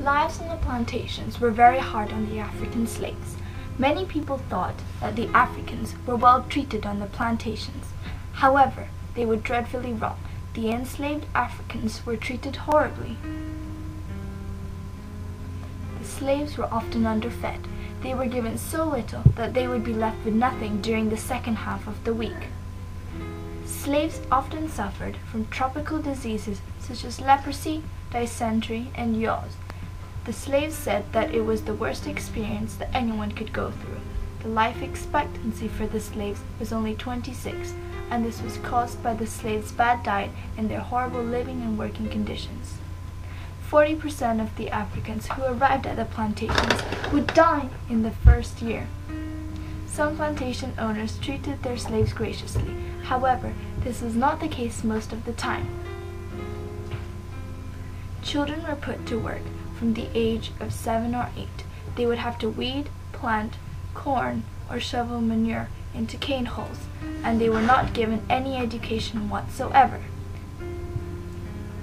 lives on the plantations were very hard on the African slaves. Many people thought that the Africans were well treated on the plantations. However, they were dreadfully wrong. The enslaved Africans were treated horribly. The slaves were often underfed. They were given so little that they would be left with nothing during the second half of the week. Slaves often suffered from tropical diseases such as leprosy, dysentery, and yaws. The slaves said that it was the worst experience that anyone could go through. The life expectancy for the slaves was only 26, and this was caused by the slaves' bad diet and their horrible living and working conditions. 40% of the Africans who arrived at the plantations would die in the first year. Some plantation owners treated their slaves graciously. However, this was not the case most of the time. Children were put to work from the age of 7 or 8. They would have to weed, plant corn, or shovel manure into cane holes, and they were not given any education whatsoever.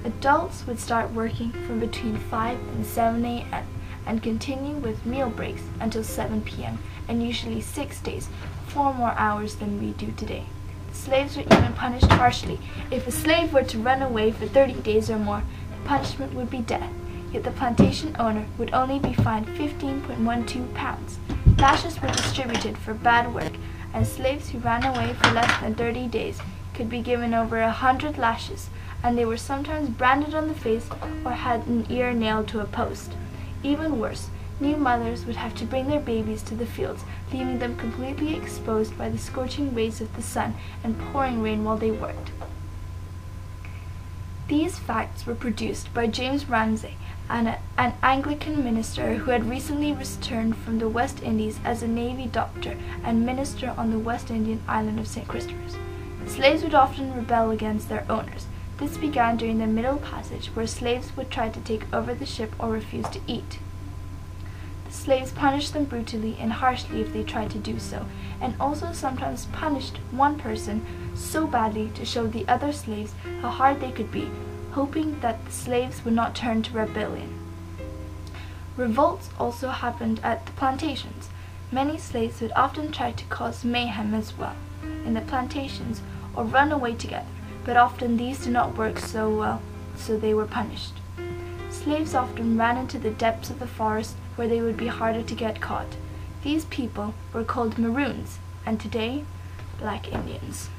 Adults would start working from between 5 and 7 a.m. and continue with meal breaks until 7 p.m. and usually 6 days, 4 more hours than we do today. The slaves were even punished harshly. If a slave were to run away for 30 days or more, the punishment would be death. Yet the plantation owner would only be fined 15.12 pounds. Lashes were distributed for bad work, and slaves who ran away for less than 30 days could be given over 100 lashes, and they were sometimes branded on the face or had an ear nailed to a post. Even worse, new mothers would have to bring their babies to the fields, leaving them completely exposed by the scorching rays of the sun and pouring rain while they worked. These facts were produced by James Ramsay, an Anglican minister who had recently returned from the West Indies as a Navy doctor and minister on the West Indian island of St. Christopher's. Slaves would often rebel against their owners. This began during the Middle Passage, where slaves would try to take over the ship or refuse to eat. The slaves punished them brutally and harshly if they tried to do so, and also sometimes punished one person so badly to show the other slaves how hard they could be, hoping that the slaves would not turn to rebellion. Revolts also happened at the plantations. Many slaves would often try to cause mayhem as well in the plantations or run away together, but often these did not work so well, so they were punished. Slaves often ran into the depths of the forest where they would be harder to get caught. These people were called Maroons, and today, Black Indians.